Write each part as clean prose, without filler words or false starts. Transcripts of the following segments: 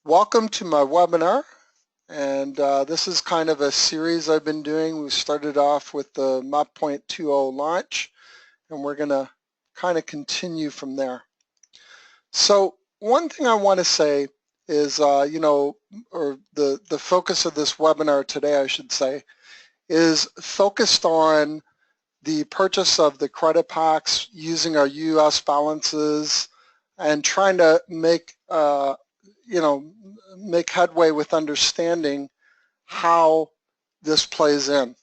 Welcome to my webinar, and this is kind of a series I've been doing. We started off with the MAP 2.0 launch, and we're going to kind of continue from there. So one thing I want to say is, or the focus of this webinar today, I should say, is focused on the purchase of the credit packs using our U.S. balances and trying to make make headway with understanding how this plays in.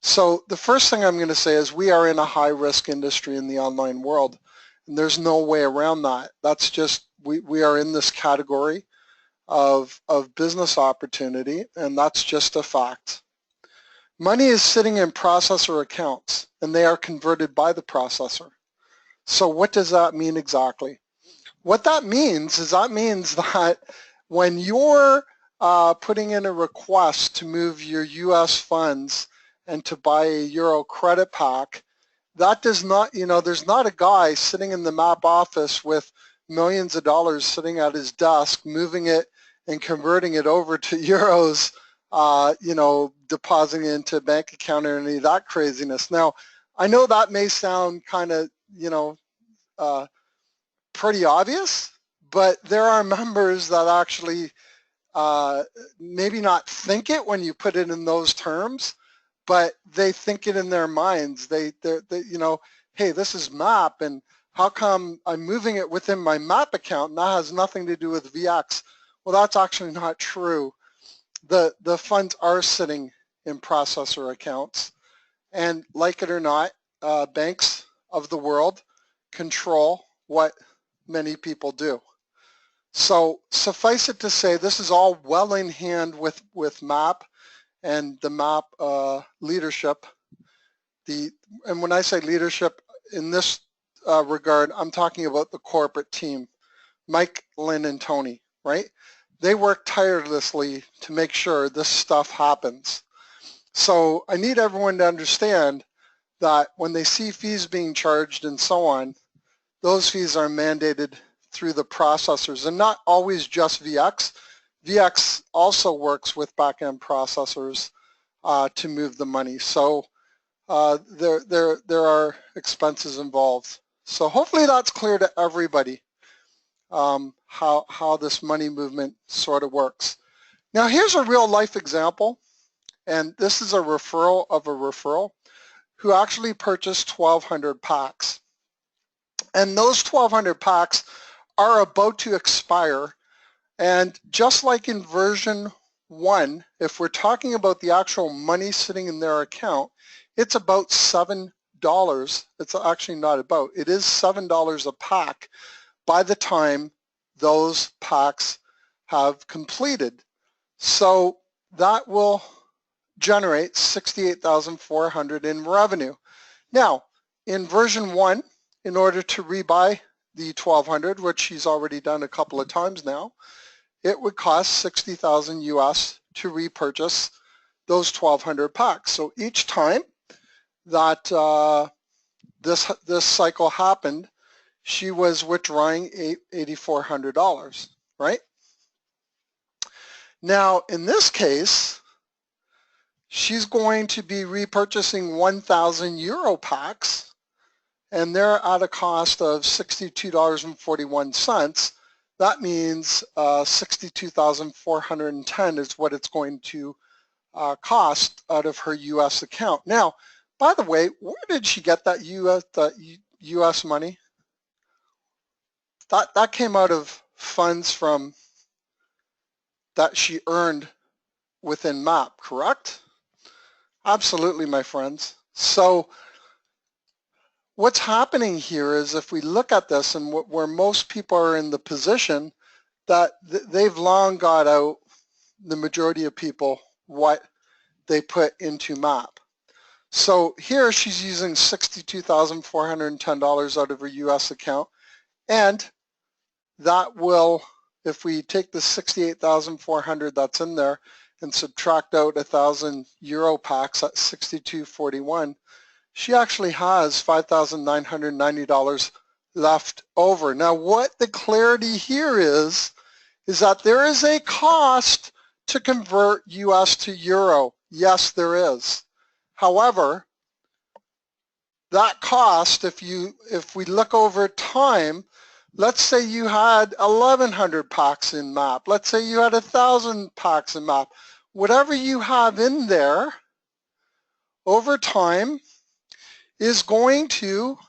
So the first thing I'm going to say is we are in a high-risk industry in the online world, and there's no way around that. That's just, we are in this category of business opportunity, and that's just a fact. Money is sitting in processor accounts, and they are converted by the processor. So what does that mean exactly? What that means is that when you're putting in a request to move your U.S. funds and to buy a Euro credit pack, that does not, there's not a guy sitting in the MAP office with millions of dollars sitting at his desk, moving it and converting it over to Euros, depositing it into a bank account or any of that craziness. Now, I know that may sound kind of, pretty obvious, but there are members that actually maybe not think it when you put it in those terms, but they think it in their minds. They hey, this is MAP, and how come I'm moving it within my MAP account and that has nothing to do with VX? Well, that's actually not true. The funds are sitting in processor accounts, and like it or not, banks of the world control what many people do. So suffice it to say, this is all well in hand with MAP and the MAP leadership. And when I say leadership in this regard, I'm talking about the corporate team, Mike, Lynn, and Tony, right? They work tirelessly to make sure this stuff happens. So I need everyone to understand that when they see fees being charged and so on, those fees are mandated through the processors, and not always just VX. VX also works with back-end processors to move the money. So there are expenses involved. So hopefully that's clear to everybody, how this money movement sort of works. Now here's a real life example, and this is a referral of a referral who actually purchased 1,200 packs. And those 1,200 packs are about to expire. And just like in version 1, if we're talking about the actual money sitting in their account, it's about $7. It's actually not about. It is $7 a pack by the time those packs have completed. So that will generate $68,400 in revenue. Now, in version 1, in order to rebuy the 1,200, which she's already done a couple of times now, it would cost 60,000 US to repurchase those 1,200 packs. So each time that this cycle happened, she was withdrawing $8,400, right? Now, in this case, she's going to be repurchasing 1,000 Euro packs, and they're at a cost of $62.41. That means $62,410 is what it's going to cost out of her U.S. account. Now, by the way, where did she get that U.S. money? That came out of funds from that she earned within MAP, correct? Absolutely, my friends. So what's happening here is, if we look at this, and where most people are in the position that they've long got out, the majority of people, what they put into MAP. So here she's using $62,410 out of her US account, and that will, if we take the 68,400 that's in there and subtract out 1,000 Euro packs at 62.41, she actually has $5,990 left over. Now what the clarity here is is that there is a cost to convert US to Euro. Yes, there is. However, that cost, if we look over time, let's say you had 1,100 packs in MAP. Let's say you had 1,000 packs in MAP. Whatever you have in there over time is going to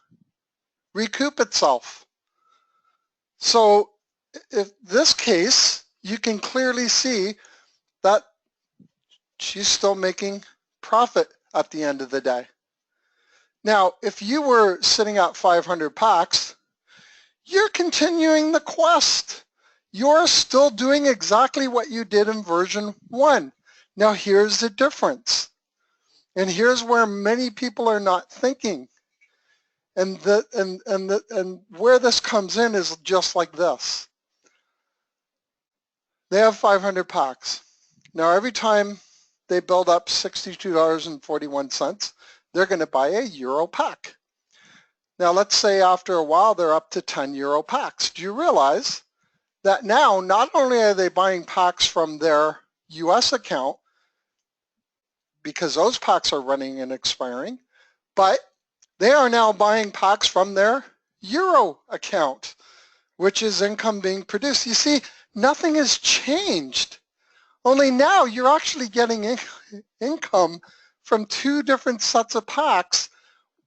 recoup itself. So in this case, you can clearly see that she's still making profit at the end of the day. Now, if you were sitting at 500 packs, you're continuing the quest. You're still doing exactly what you did in version 1. Now, here's the difference. And here's where many people are not thinking. And where this comes in is just like this. They have 500 packs. Now, every time they build up $62.41, they're going to buy a Euro pack. Now, let's say after a while, they're up to 10 Euro packs. Do you realize that now, not only are they buying packs from their US account, because those packs are running and expiring, but they are now buying packs from their Euro account, which is income being produced. You see, nothing has changed. Only now you're actually getting income from two different sets of packs,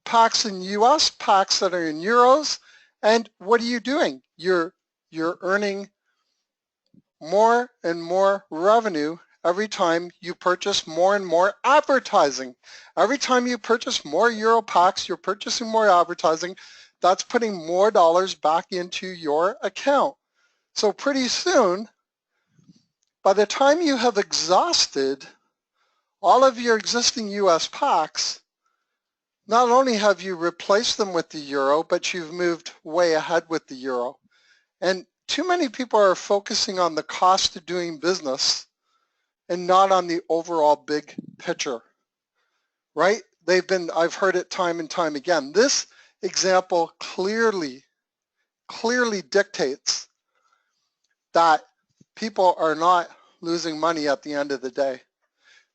packs in US, packs that are in Euros. And what are you doing? You're earning more and more revenue every time you purchase more and more advertising. Every time you purchase more Euro packs, you're purchasing more advertising. That's putting more dollars back into your account. So pretty soon, by the time you have exhausted all of your existing US packs, not only have you replaced them with the Euro, but you've moved way ahead with the Euro. And too many people are focusing on the cost of doing business and not on the overall big picture, right? I've heard it time and time again. This example clearly dictates that people are not losing money at the end of the day.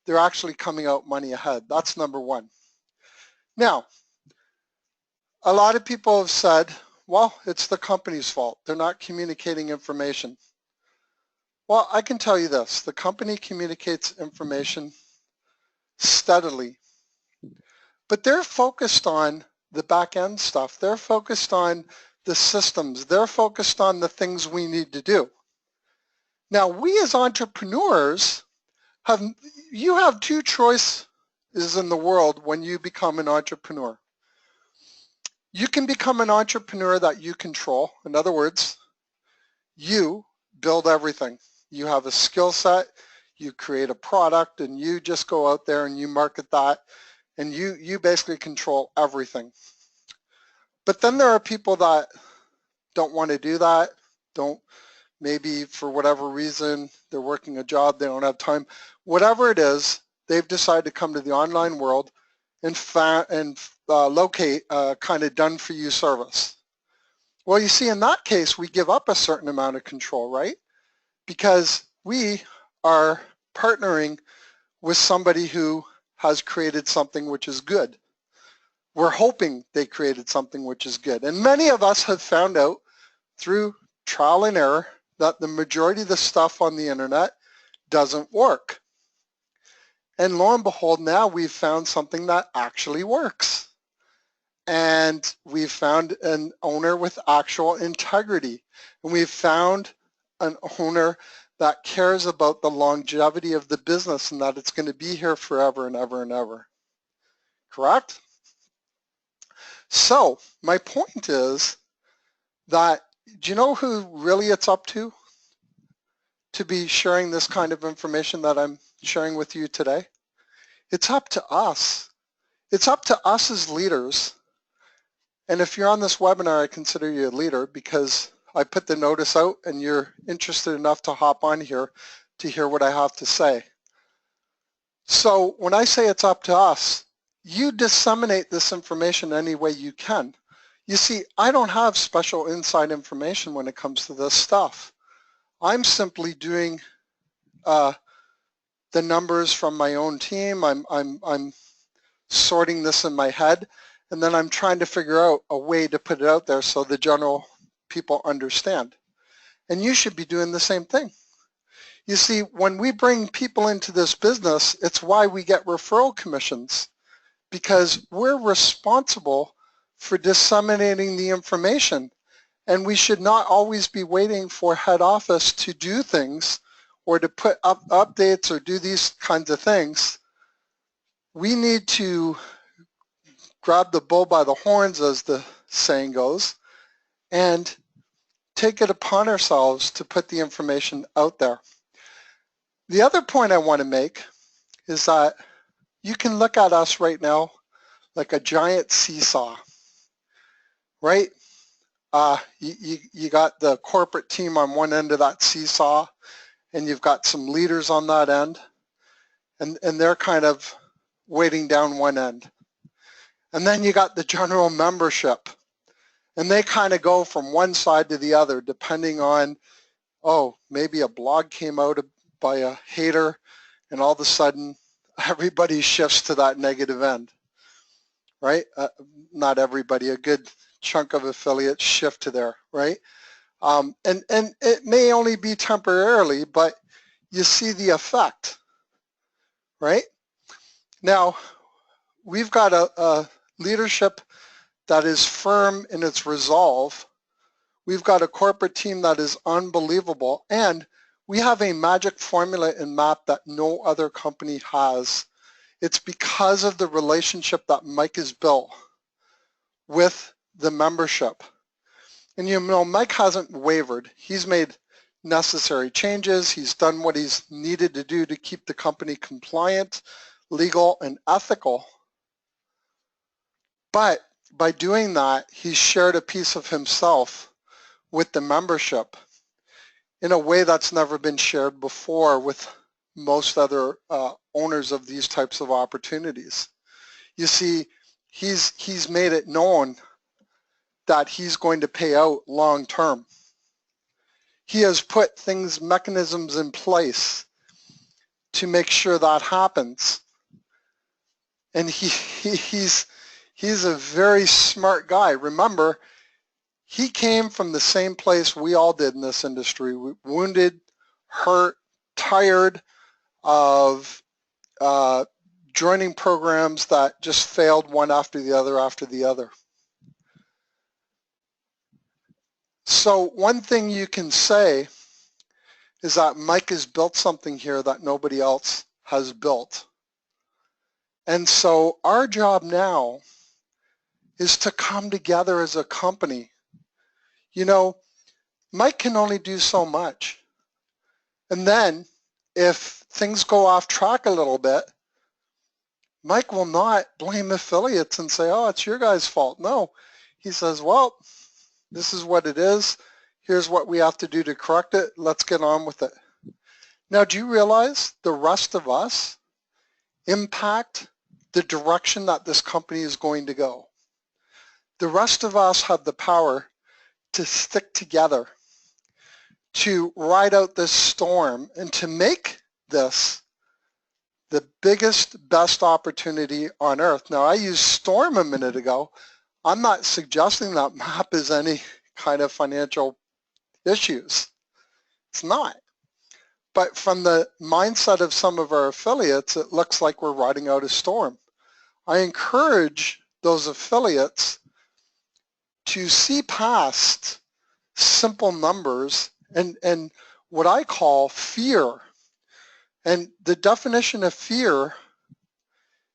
They're actually coming out money ahead. That's number one. Now, a lot of people have said, well, it's the company's fault. They're not communicating information. Well, I can tell you this, the company communicates information steadily, but they're focused on the back end stuff. They're focused on the systems. They're focused on the things we need to do. Now, we as entrepreneurs you have two choices in the world when you become an entrepreneur. You can become an entrepreneur that you control. In other words, you build everything. You have a skill set, you create a product, and you just go out there and you market that, and you basically control everything. But then there are people that don't want to do that, maybe for whatever reason, they're working a job, they don't have time. Whatever it is, they've decided to come to the online world and locate a kind of done-for-you service. Well, you see, in that case, we give up a certain amount of control, right? Because we are partnering with somebody who has created something which is good. We're hoping they created something which is good. And many of us have found out through trial and error that the majority of the stuff on the internet doesn't work. And lo and behold, now we've found something that actually works. And we've found an owner with actual integrity. And we've found an owner that cares about the longevity of the business and that it's going to be here forever and ever and ever. Correct? So my point is that, do you know who really it's up to be sharing this kind of information that I'm sharing with you today? It's up to us. It's up to us as leaders. And if you're on this webinar, I consider you a leader because I put the notice out and you're interested enough to hop on here to hear what I have to say. So when I say it's up to us, you disseminate this information any way you can. You see, I don't have special inside information when it comes to this stuff. I'm simply doing the numbers from my own team. I'm sorting this in my head, and then I'm trying to figure out a way to put it out there so the general people understand. And you should be doing the same thing. You see, when we bring people into this business, it's why we get referral commissions, because we're responsible for disseminating the information. And we should not always be waiting for head office to do things or to put up updates or do these kinds of things. We need to grab the bull by the horns, as the saying goes, and take it upon ourselves to put the information out there. The other point I want to make is that you can look at us right now like a giant seesaw, right? You got the corporate team on one end of that seesaw, and you've got some leaders on that end, and they're kind of weighting down one end. And then you got the general membership, and they kind of go from one side to the other depending on, oh, maybe a blog came out by a hater, and all of a sudden everybody shifts to that negative end, right? Not everybody, a good chunk of affiliates shift to there, right? And it may only be temporarily, but you see the effect, right? Now, we've got a leadership that is firm in its resolve. We've got a corporate team that is unbelievable, and we have a magic formula in MAP that no other company has. It's because of the relationship that Mike has built with the membership. And you know, Mike hasn't wavered. He's made necessary changes. He's done what he's needed to do to keep the company compliant, legal, and ethical. But by doing that, he's shared a piece of himself with the membership in a way that's never been shared before with most other owners of these types of opportunities. You see, he's made it known that he's going to pay out long term. He has put mechanisms in place to make sure that happens. And he's a very smart guy. Remember, he came from the same place we all did in this industry, wounded, hurt, tired of joining programs that just failed one after the other. So one thing you can say is that Mike has built something here that nobody else has built. And so our job now is to come together as a company. You know, Mike can only do so much. And then if things go off track a little bit, Mike will not blame affiliates and say, oh, it's your guys' fault. No, he says, well, this is what it is. Here's what we have to do to correct it. Let's get on with it. Now, do you realize the rest of us impact the direction that this company is going to go? The rest of us have the power to stick together, to ride out this storm, and to make this the biggest, best opportunity on earth. Now, I used storm a minute ago. I'm not suggesting that MAP is any kind of financial issues. It's not. But from the mindset of some of our affiliates, it looks like we're riding out a storm. I encourage those affiliates to see past simple numbers and what I call fear. And the definition of fear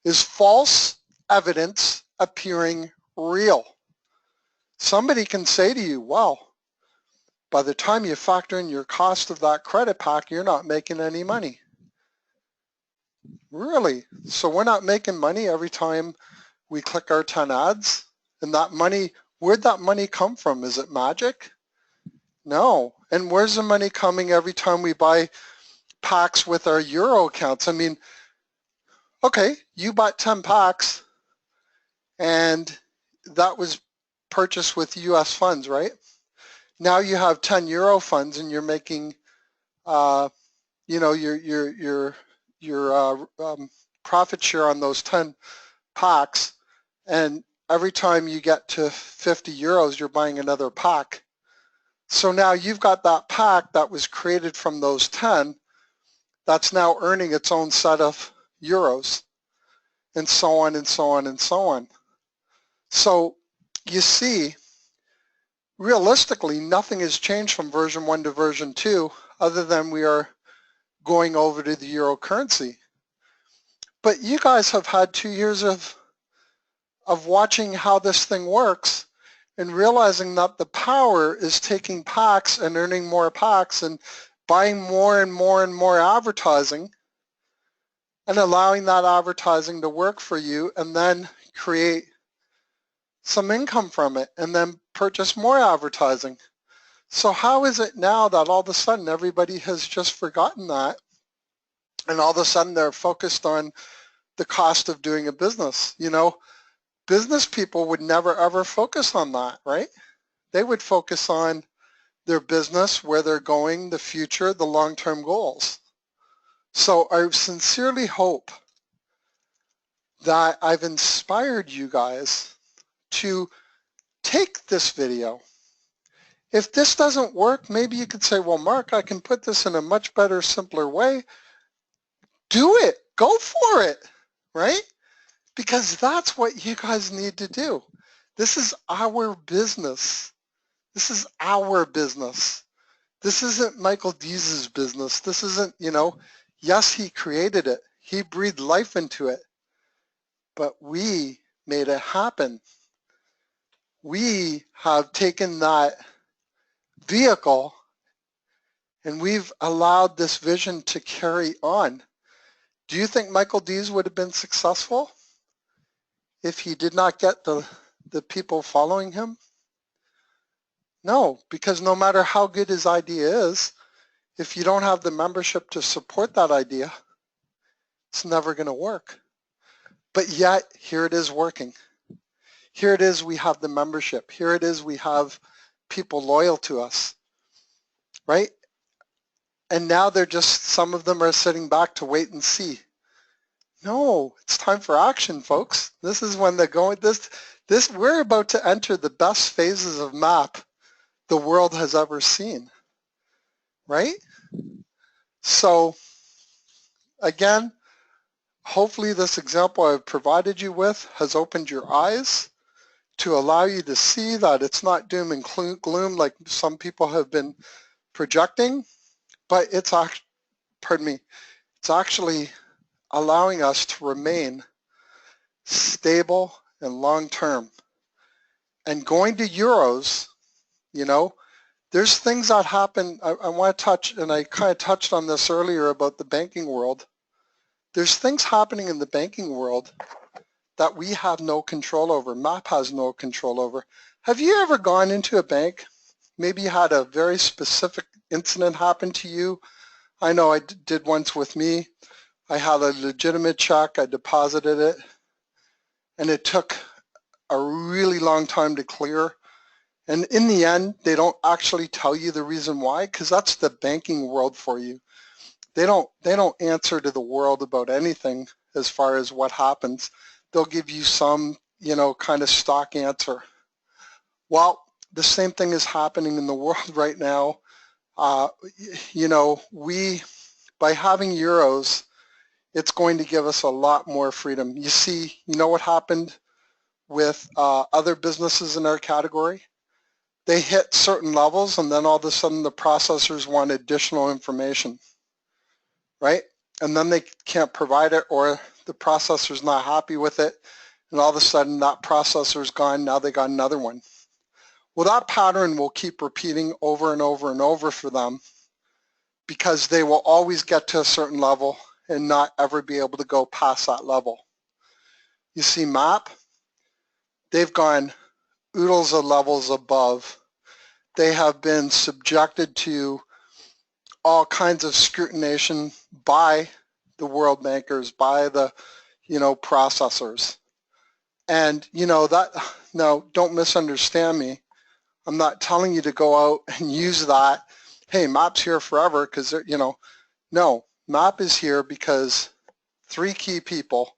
is false evidence appearing real. Somebody can say to you, well, by the time you factor in your cost of that credit pack, you're not making any money. Really? So we're not making money every time we click our 10 ads? And that money, where'd that money come from? Is it magic? No. And where's the money coming every time we buy packs with our Euro accounts? I mean, okay, you bought 10 packs and that was purchased with US funds, right? Now you have 10 Euro funds and you're making you know, your profit share on those 10 packs, and every time you get to 50 euros, you're buying another pack. So now you've got that pack that was created from those 10 that's now earning its own set of euros, and so on and so on and so on. So you see, realistically, nothing has changed from version 1 to version 2 other than we are going over to the euro currency. But you guys have had 2 years of watching how this thing works and realizing that the power is taking packs and earning more packs and buying more and more and more advertising and allowing that advertising to work for you, and then create some income from it and then purchase more advertising. So how is it now that all of a sudden everybody has just forgotten that, and all of a sudden they're focused on the cost of doing a business? You know, business people would never ever focus on that, right? They would focus on their business, where they're going, the future, the long-term goals. So I sincerely hope that I've inspired you guys to take this video. If this doesn't work, maybe you could say, well, Mark, I can put this in a much better, simpler way. Do it. Go for it, right? Because that's what you guys need to do. This is our business. This is our business. This isn't Michael Dees's business. This isn't, you know, yes, he created it. He breathed life into it. But we made it happen. We have taken that vehicle and we've allowed this vision to carry on. Do you think Michael Dees would have been successful if he did not get the people following him? No, because no matter how good his idea is, if you don't have the membership to support that idea, it's never going to work. But yet, here it is working. Here it is, we have the membership. Here it is, we have people loyal to us, right? And now they're just, some of them are sitting back to wait and see. No, it's time for action, folks. This is when they're going, we're about to enter the best phases of MAP the world has ever seen, right? So again, hopefully this example I've provided you with has opened your eyes to allow you to see that it's not doom and gloom like some people have been projecting, but it's actually allowing us to remain stable and long-term. And going to euros, you know, there's things that happen. I want to touch, and I kind of touched on this earlier about the banking world. There's things happening in the banking world that we have no control over. MAP has no control over. Have you ever gone into a bank? Maybe you had a very specific incident happen to you. I know I did once with me. I had a legitimate check, I deposited it, and it took a really long time to clear. And in the end, they don't actually tell you the reason why, because that's the banking world for you. They don't answer to the world about anything as far as what happens. They'll give you some, you know, kind of stock answer. Well, the same thing is happening in the world right now. You know, by having euros, it's going to give us a lot more freedom. You see, you know what happened with other businesses in our category? They hit certain levels and then all of a sudden the processors want additional information, right? And then they can't provide it, or the processor's not happy with it, and all of a sudden that processor's gone, now they got another one. Well, that pattern will keep repeating over and over and over for them, because they will always get to a certain level and not ever be able to go past that level. You see MAP, they've gone oodles of levels above. They have been subjected to all kinds of scrutination by the world bankers, by the, you know, processors. And, you know, that, no, don't misunderstand me. I'm not telling you to go out and use that hey, MAP's here forever because, you know, no, MAP is here because 3 key people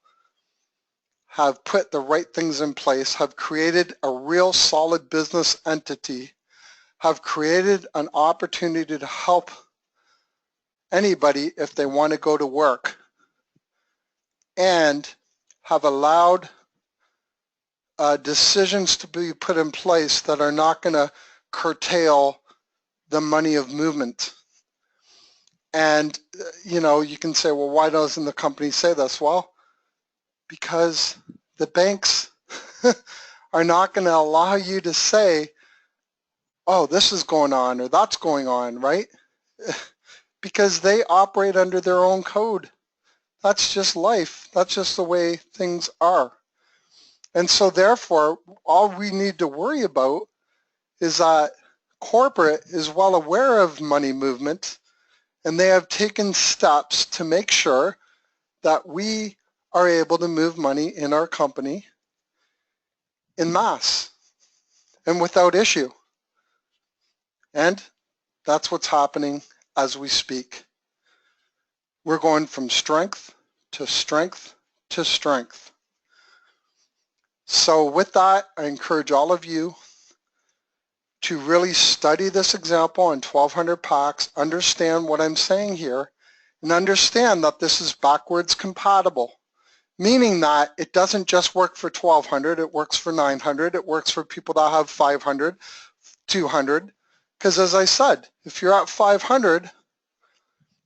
have put the right things in place, have created a real solid business entity, have created an opportunity to help anybody if they want to go to work, and have allowed decisions to be put in place that are not going to curtail the money of movement. And, you know, you can say, well, why doesn't the company say this? Well, because the banks are not going to allow you to say, oh, this is going on or that's going on, right? Because they operate under their own code. That's just life. That's just the way things are. And so therefore, all we need to worry about is that corporate is well aware of money movement, and they have taken steps to make sure that we are able to move money in our company in mass and without issue. And that's what's happening as we speak. We're going from strength to strength to strength. So with that, I encourage all of you to really study this example on 1200 packs, understand what I'm saying here, and understand that this is backwards compatible, meaning that it doesn't just work for 1200, it works for 900, it works for people that have 500, 200, because as I said, if you're at 500,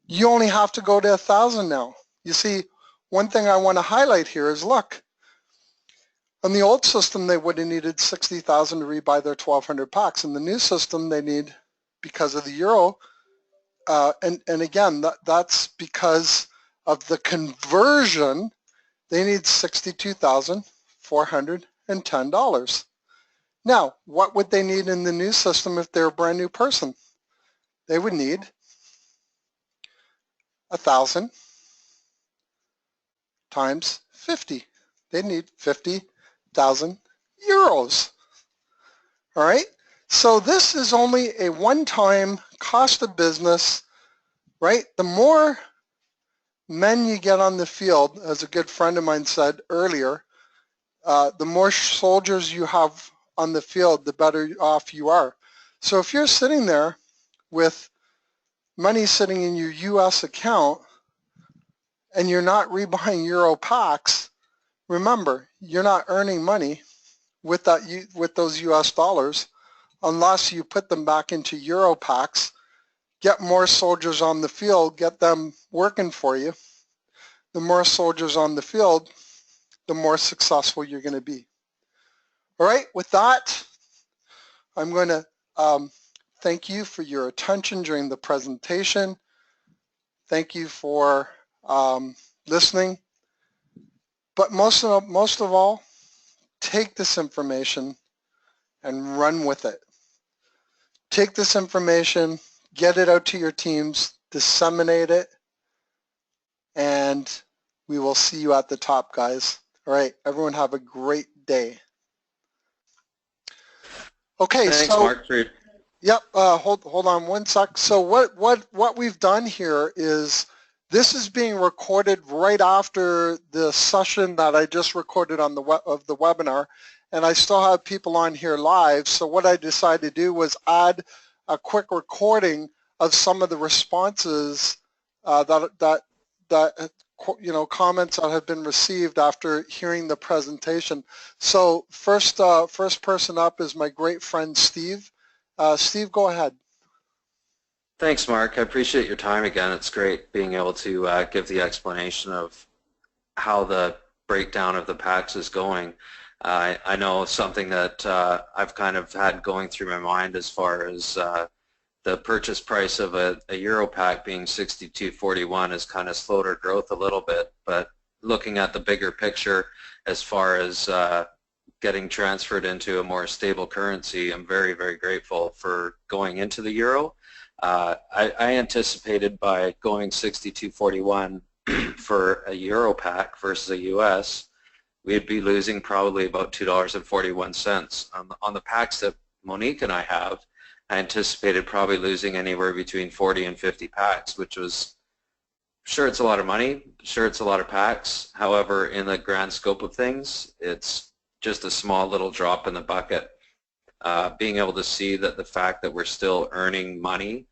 you only have to go to 1,000 now. You see, one thing I want to highlight here is, look, on the old system, they would have needed 60,000 to rebuy their 1,200 packs. In the new system, they need, because of the euro, and again, that's because of the conversion, they need $62,410. Now, what would they need in the new system if they're a brand new person? They would need 1,000 times 50. They need 50,000 euros. All right? So this is only a one-time cost of business, right? The more men you get on the field, as a good friend of mine said earlier, the more soldiers you have on the field, the better off you are. So if you're sitting there with money sitting in your US account and you're not rebuying euro packs, remember, you're not earning money with those US dollars unless you put them back into euro packs, get more soldiers on the field, get them working for you. The more soldiers on the field, the more successful you're going to be. All right, with that, I'm going to thank you for your attention during the presentation. Thank you for listening. But most of all, take this information and run with it. Take this information, get it out to your teams, disseminate it, and we will see you at the top, guys. All right, everyone have a great day. Okay, Thanks, so Mark. yep, hold on one sec. So what we've done here is this is being recorded right after the session that I just recorded on the webinar, and I still have people on here live. So what I decided to do was add a quick recording of some of the responses that you know, comments that have been received after hearing the presentation. So first person up is my great friend Steve. Steve, go ahead. Thanks, Mark. I appreciate your time again. It's great being able to give the explanation of how the breakdown of the packs is going. I know something that I've kind of had going through my mind as far as the purchase price of a Euro pack being 62.41 has kind of slowed our growth a little bit, but looking at the bigger picture as far as getting transferred into a more stable currency, I'm very, very grateful for going into the Euro. I anticipated by going 62.41 for a Euro pack versus a US, we'd be losing probably about $2.41 on the packs that Monique and I have. I anticipated probably losing anywhere between 40 and 50 packs, which was, sure, it's a lot of money, sure, it's a lot of packs. However, in the grand scope of things, it's just a small little drop in the bucket. Being able to see that the fact that we're still earning money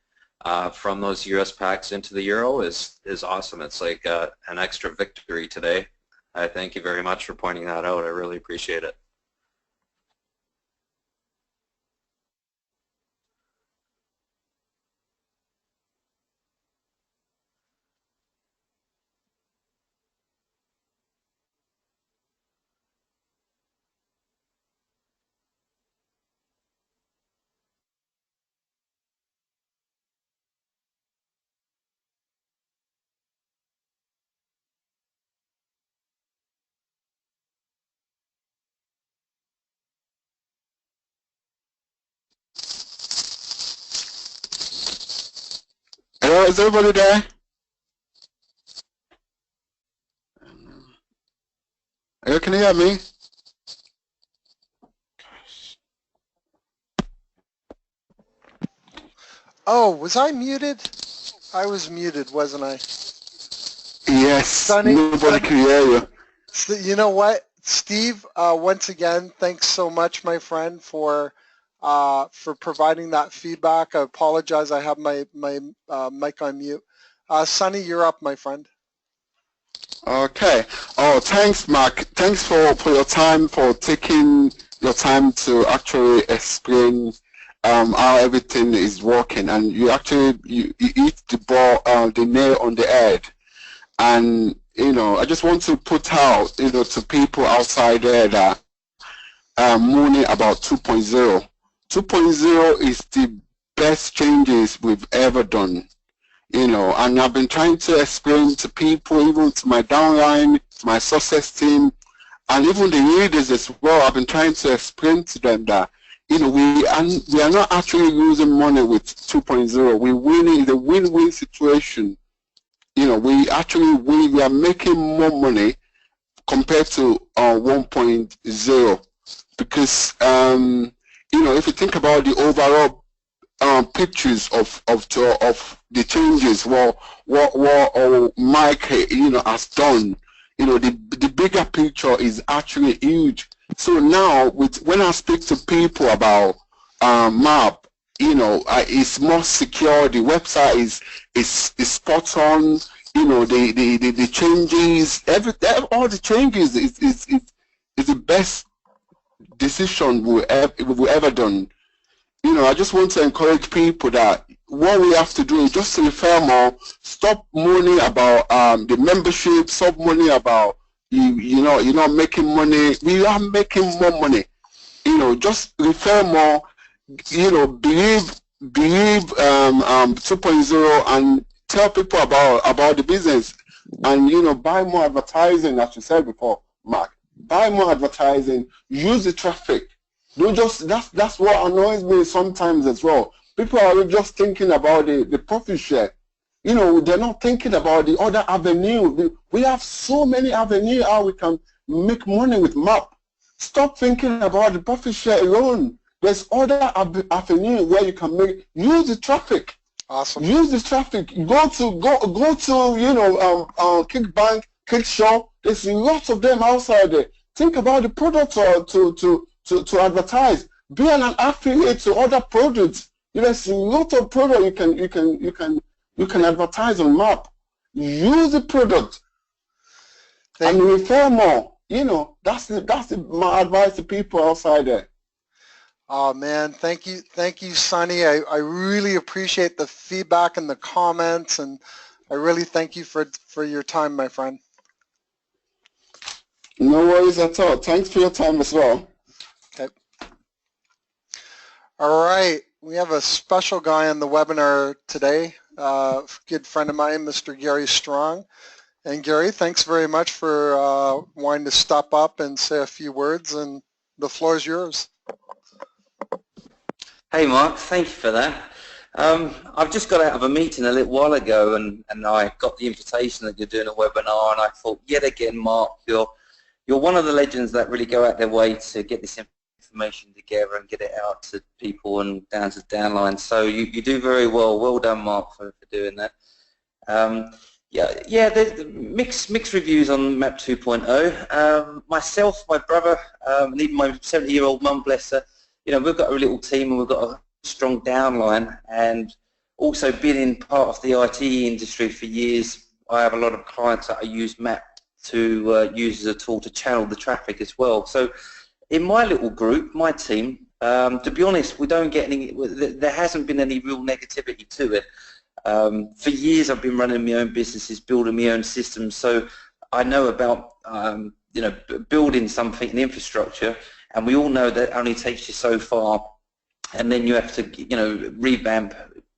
from those US packs into the euro is awesome. It's like an extra victory today. I thank you very much for pointing that out. I really appreciate it. Hello, is everybody there? Hello, can you hear me? Oh, was I muted? I was muted, wasn't I? Yes, Sonny, nobody can hear you. you know what, Steve? Once again, thanks so much, my friend, for providing that feedback. I apologize. I have my mic on mute. Sonny, you're up, my friend. Okay. Oh, thanks, Mark. Thanks for your time, for taking your time to actually explain how everything is working, and you actually you hit the ball, the nail on the head. And I just want to put out, to people outside there that moaning about 2.0. 2.0 is the best changes we've ever done. And I've been trying to explain to people, even to my downline, to my success team, and even the leaders as well. I've been trying to explain to them that, we are not actually losing money with 2.0. We're winning. It's a win-win situation. We actually win. We are making more money compared to 1.0 because, if you think about the overall pictures of the changes what Mike has done, the bigger picture is actually huge. So now when I speak to people about MAP, it's more secure. The website is spot on. The changes, all the changes is the best decision we've ever done. I just want to encourage people that what we have to do is just to refer more, stop moaning about the membership, stop moaning about you're not making money. We are making more money. Just refer more, believe 2.0 and tell people about the business, and buy more advertising, as you said before, Mark. Buy more advertising, use the traffic. Don't just that's what annoys me sometimes as well. People are just thinking about the profit share. They're not thinking about the other avenue. We have so many avenues how we can make money with MAP. Stop thinking about the profit share alone. There's other avenue where you can use the traffic. Awesome. Use the traffic. Go to Kickbank, Kickshop. There's lots of them outside there. Think about the products to advertise. Be an affiliate to other products. There's a lot of product you can advertise on MAP. Use the product and refer more. That's my advice to people outside there. Oh man, thank you, Sonny. I really appreciate the feedback and the comments, and I really thank you for your time, my friend. No worries at all. Thanks for your time as well. Okay. All right, we have a special guy on the webinar today, a good friend of mine, Mr. Gary Strong. And Gary, thanks very much for wanting to stop up and say a few words, and the floor is yours. Hey Mark, thank you for that. I've just got out of a meeting a little while ago, and I got the invitation that you're doing a webinar, and I thought, yet again, Mark, you're one of the legends that really go out their way to get this information together and get it out to people and down to downline. So you do very well. Well done, Mark, for doing that. There's mixed reviews on MAP 2.0. Myself, my brother, and even my 70-year-old mum, bless her, we've got a little team and we've got a strong downline, and also being in part of the IT industry for years, I have a lot of clients that I use MAP to use as a tool to channel the traffic as well. So in my little group, my team, to be honest, we don't get any, there hasn't been any real negativity to it. For years I've been running my own businesses, building my own systems, so I know about building something in infrastructure, and we all know that only takes you so far, and then you have to revamp,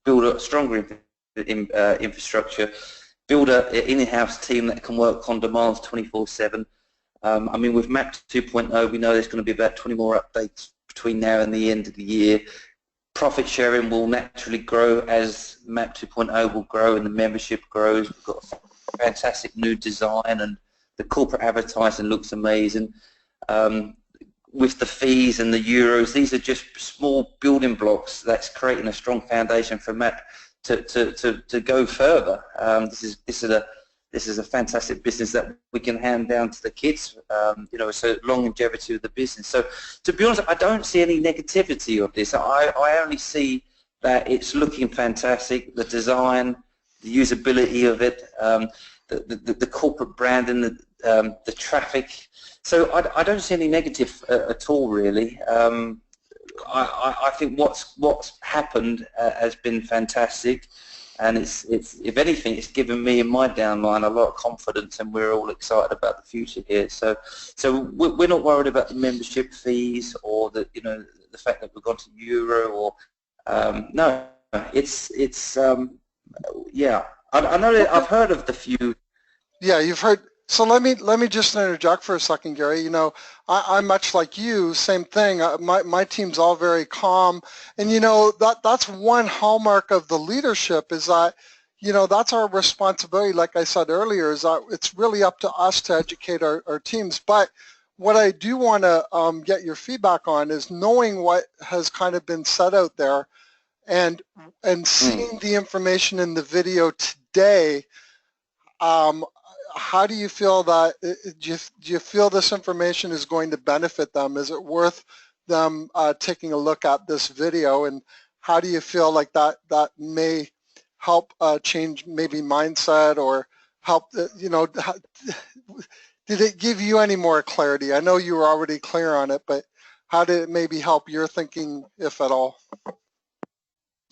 build a stronger infrastructure, build an in-house team that can work on demand 24/7. I mean, with MAP 2.0, we know there's going to be about 20 more updates between now and the end of the year. Profit sharing will naturally grow as MAP 2.0 will grow and the membership grows. We've got a fantastic new design and the corporate advertising looks amazing. With the fees and the euros, these are just small building blocks that's creating a strong foundation for MAP to go further. This is a fantastic business that we can hand down to the kids. It's a longevity of the business. So, to be honest, I don't see any negativity of this. I only see that it's looking fantastic. The design, the usability of it, the corporate brand, and the traffic. So I don't see any negative at all, really. I think what's happened has been fantastic. And it's if anything, it's given me and my downline a lot of confidence, and we're all excited about the future here. So we're not worried about the membership fees or the fact that we've gone to Euro or no. I know that I've heard of the few. Yeah, you've heard. So let me just interject for a second, Gary. I'm much like you, same thing. My team's all very calm, and that's one hallmark of the leadership is that that's our responsibility. Like I said earlier, is that it's really up to us to educate our teams. But what I do want to get your feedback on is knowing what has kind of been said out there, and seeing the information in the video today. How do you feel that, do you feel this information is going to benefit them? Is it worth them taking a look at this video, and how do you feel like that may help change maybe mindset or help, did it give you any more clarity? I know you were already clear on it, but how did it maybe help your thinking, if at all?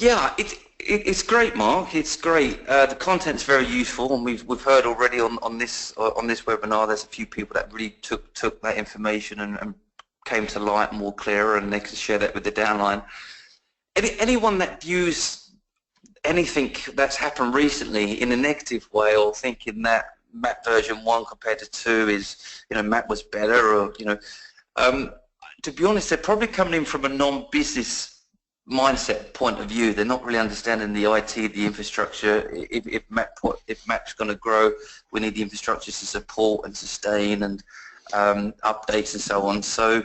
Yeah, it's great, Mark. It's great. The content's very useful, and we've heard already on this webinar. There's a few people that really took that information and came to light more clearer, and they can share that with the downline. Anyone that views anything that's happened recently in a negative way, or thinking that MAP version 1 compared to 2 is MAP was better, or to be honest, they're probably coming in from a non-business mindset point of view. They're not really understanding the IT, the infrastructure. If MAP's going to grow, we need the infrastructure to support and sustain and updates and so on. So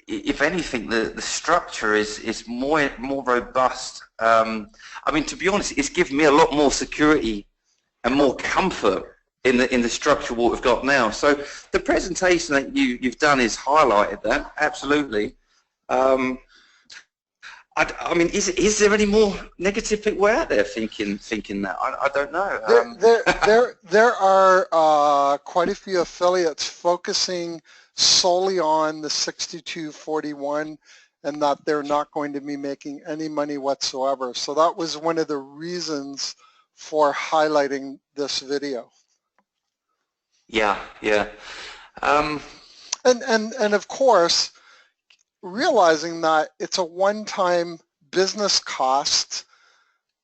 if anything, the structure is more robust. I mean, to be honest, it's given me a lot more security and more comfort in the structure what we've got now. So the presentation that you've done is highlighted that, absolutely. I mean, is there any more negative people out there thinking that? I don't know. There are quite a few affiliates focusing solely on the 6241, and that they're not going to be making any money whatsoever. So that was one of the reasons for highlighting this video. Yeah. And of course, realizing that it's a one-time business cost,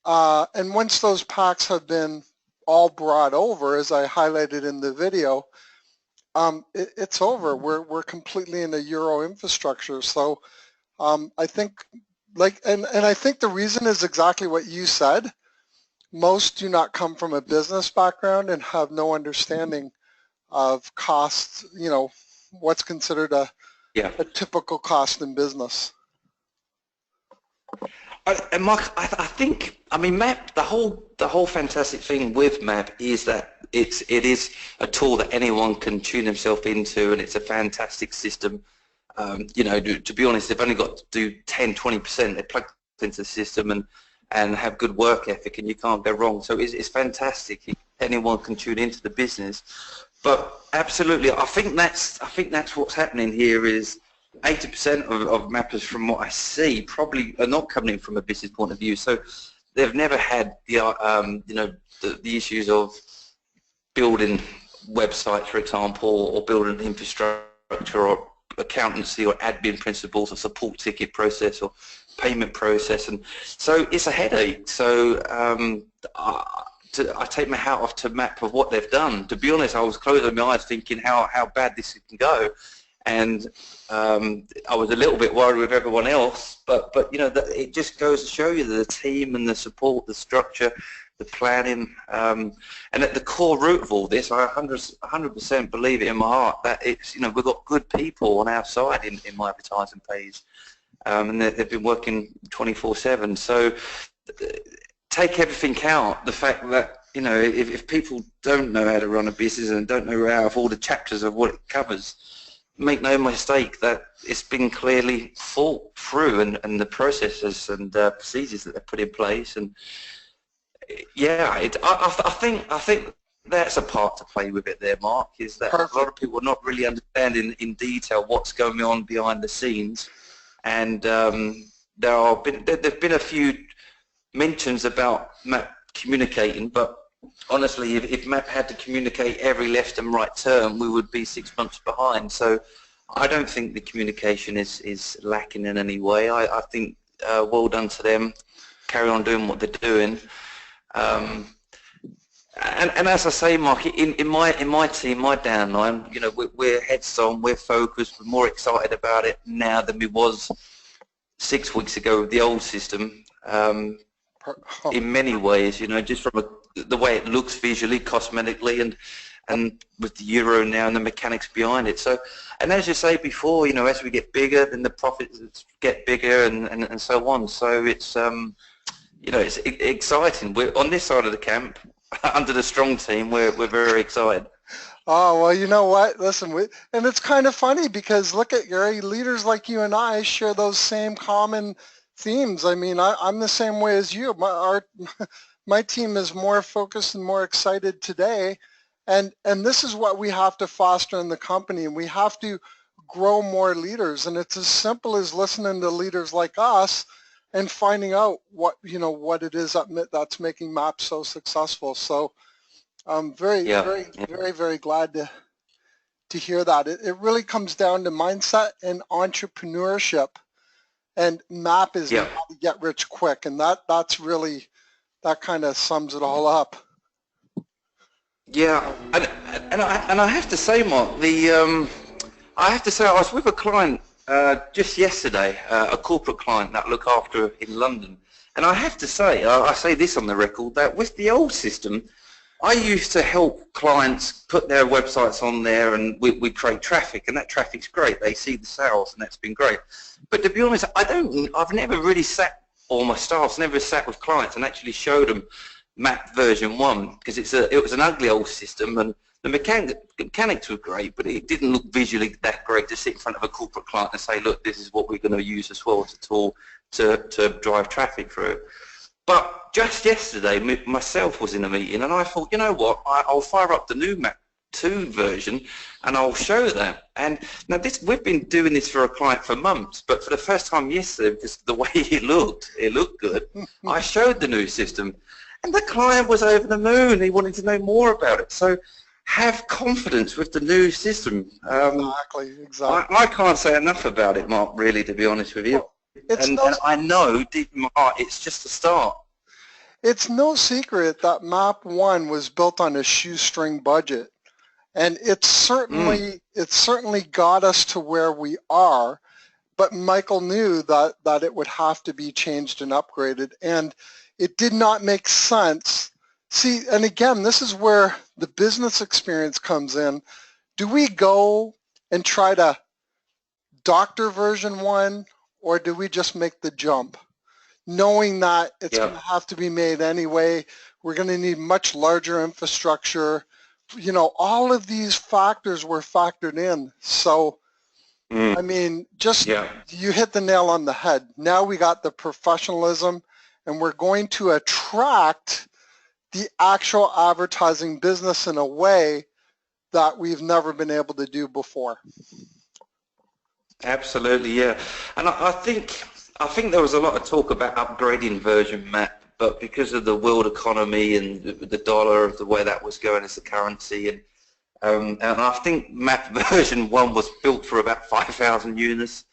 and once those packs have been all brought over, as I highlighted in the video, it's over. We're completely in a Euro infrastructure. So I think, and I think the reason is exactly what you said. Most do not come from a business background and have no understanding of costs, what's considered a Yeah. a typical cost in business. And Mark, I think, I mean, MAP, the whole fantastic thing with MAP is that it is a tool that anyone can tune themselves into, and it's a fantastic system. You know, to be honest, they've only got to do 10-20%. They plug into the system and have good work ethic, and you can't go wrong. So it's fantastic. Anyone can tune into the business. But absolutely, I think that's what's happening here is 80% of mappers, from what I see, probably are not coming in from a business point of view. So they've never had the you know, the issues of building websites, for example, or building infrastructure, or accountancy, or admin principles, or support ticket process, or payment process, and so it's a headache. So I take my hat off to MAP for what they've done. To be honest, I was closing my eyes thinking how bad this can go. And I was a little bit worried with everyone else, but you know, it just goes to show you that the team and the support, the structure, the planning, and at the core root of all this, I 100% believe it in my heart that it's, you know, we've got good people on our side in Myadvertisingpays, and they've been working 24/7. So take everything out, the fact that, you know, if people don't know how to run a business and don't know how of all the chapters of what it covers, make no mistake that it's been clearly thought through, and the processes and procedures that they've put in place. And yeah, I think that's a part to play with it there, Mark, is that Perfect. a lot of people are not really understanding in detail what's going on behind the scenes. And there've been a few mentions about MAP communicating, but honestly, if MAP had to communicate every left and right term, we would be 6 months behind. So I don't think the communication is lacking in any way. I think well done to them. Carry on doing what they're doing. And as I say, Mark, in my team, my downline, you know, we're heads on, we're focused, we're more excited about it now than we was 6 weeks ago with the old system. In many ways, you know, just from the way it looks visually, cosmetically, and with the euro now and the mechanics behind it. So, and as you say before, you know, as we get bigger, then the profits get bigger, and so on. So it's you know, it's exciting. We're on this side of the camp under the strong team. We're very excited. Oh, well, you know what? Listen, and it's kind of funny because look at Gary, leaders like you and I share those same common themes. I mean, I'm the same way as you. My team is more focused and more excited today, and this is what we have to foster in the company, and we have to grow more leaders. And it's as simple as listening to leaders like us and finding out what, you know, what it is that's making MAP so successful. So I'm very glad to hear that. It really comes down to mindset and entrepreneurship. And MAP is how to get rich quick, and that's really, that kind of sums it all up. Yeah, and I have to say, Mark, I have to say I was with a client just yesterday, a corporate client that I look after in London, and I have to say, I say this on the record, that with the old system, I used to help clients put their websites on there, and we create traffic, and that traffic's great. They see the sales, and that's been great. But to be honest, I've never really sat, or my staff's never sat with clients and actually showed them MAP version 1, because it was an ugly old system, and the mechanics were great, but it didn't look visually that great to sit in front of a corporate client and say, look, this is what we're going to use as well as a tool to drive traffic through. But just yesterday, myself was in a meeting, and I thought, you know what, I'll fire up the new MAP 2 version, and I'll show them. And now we've been doing this for a client for months, but for the first time yesterday, because the way it looked good, I showed the new system, and the client was over the moon. He wanted to know more about it. So have confidence with the new system. Exactly. I can't say enough about it, Mark, really, to be honest with you. And I know deep in my heart it's just a start. It's no secret that MAP 1 was built on a shoestring budget, and it certainly got us to where we are, but Michael knew that it would have to be changed and upgraded, and it did not make sense. See, and again, this is where the business experience comes in. Do we go and try to doctor version 1, or do we just make the jump? Knowing that it's going to have to be made anyway, we're going to need much larger infrastructure. You know, all of these factors were factored in. So, I mean, just you hit the nail on the head. Now we got the professionalism, and we're going to attract the actual advertising business in a way that we've never been able to do before. Absolutely, yeah. And I think there was a lot of talk about upgrading version map, but because of the world economy and the dollar, the way that was going as a currency, and I think map version 1 was built for about 5,000 users,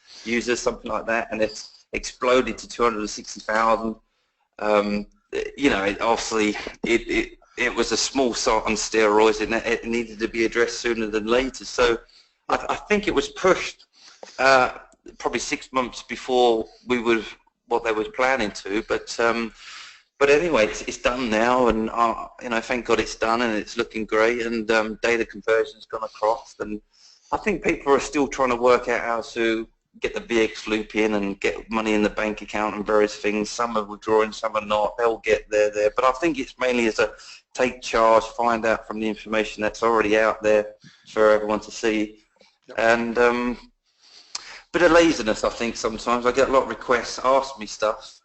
something like that, and it's exploded to 260,000. You know, obviously it was a small site on steroids, and it needed to be addressed sooner than later. So I think it was pushed probably 6 months before what they were planning to, but anyway, it's done now, and you know, thank God it's done, and it's looking great, and data conversion's gone across, and I think people are still trying to work out how to get the VX loop in and get money in the bank account and various things. Some are withdrawing, some are not. They'll get there, but I think it's mainly as a take charge, find out from the information that's already out there for everyone to see, and bit of laziness, I think. Sometimes I get a lot of requests, ask me stuff.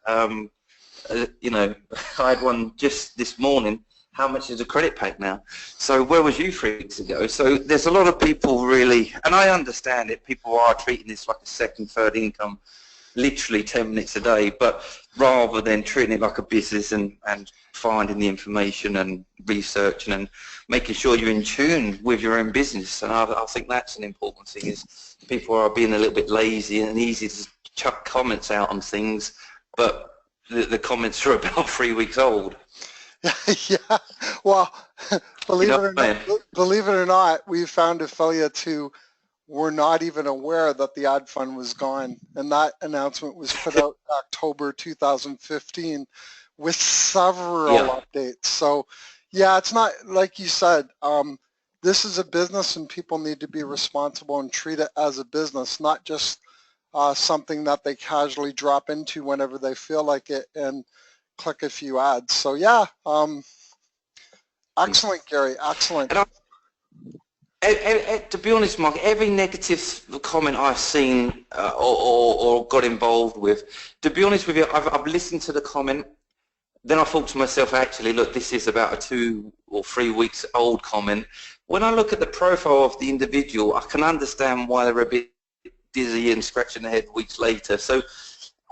You know, I had one just this morning, how much is a credit pack now? So where was you 3 weeks ago? So there's a lot of people really, and I understand it, people are treating this like a second, third income, literally 10 minutes a day, but rather than treating it like a business and finding the information and researching and making sure you're in tune with your own business. And I think that's an important thing, is people are being a little bit lazy and easy to chuck comments out on things, but the comments are about 3 weeks old. Yeah, well, believe it or not, we found affiliates who were not even aware that the ad fund was gone, and that announcement was put out in October 2015 with several updates. So yeah, it's not like you said, this is a business, and people need to be responsible and treat it as a business, not just something that they casually drop into whenever they feel like it and click a few ads. So yeah, excellent, Gary, excellent. And to be honest, Mark, every negative comment I've seen or got involved with, to be honest with you, I've listened to the comment, then I thought to myself, actually, look, this is about a 2 or 3 weeks old comment. When I look at the profile of the individual, I can understand why they're a bit dizzy and scratching their head weeks later. So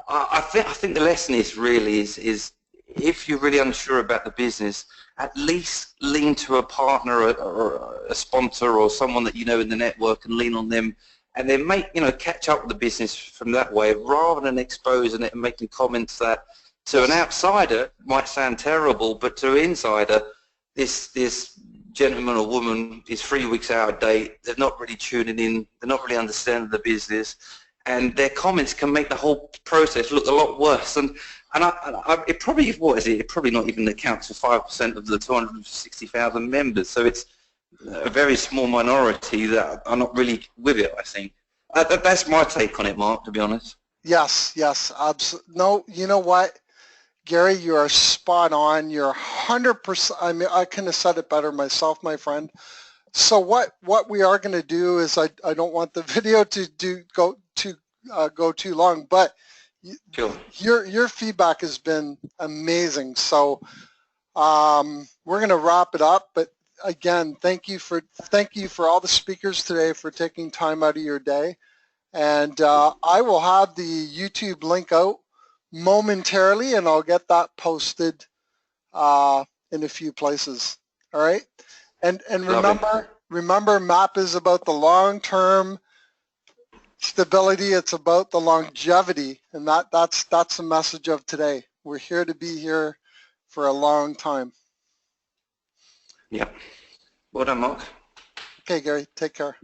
I think the lesson is really is if you're really unsure about the business, at least lean to a partner or a sponsor or someone that you know in the network, and lean on them, and then catch up with the business from that way, rather than exposing it and making comments that to an outsider might sound terrible, but to an insider, this gentleman or woman is 3 weeks out of date, they're not really tuning in, they're not really understanding the business, and their comments can make the whole process look a lot worse. And it probably, it probably not even accounts for 5% of the 260,000 members, so it's a very small minority that are not really with it, I think. That's my take on it, Mark, to be honest. Yes, absolutely. No, you know what, Gary, you are spot on. You're 100%. I mean, I couldn't have said it better myself, my friend. So what we are going to do is, I don't want the video to go too long, but sure. Your feedback has been amazing. So we're going to wrap it up. But again, thank you for all the speakers today for taking time out of your day. And I will have the YouTube link out momentarily, and I'll get that posted in a few places. All right. And remember, MAP is about the long-term stability. It's about the longevity, and that's the message of today. We're here to be here for a long time. Yeah. Well done, Mark. Okay, Gary. Take care.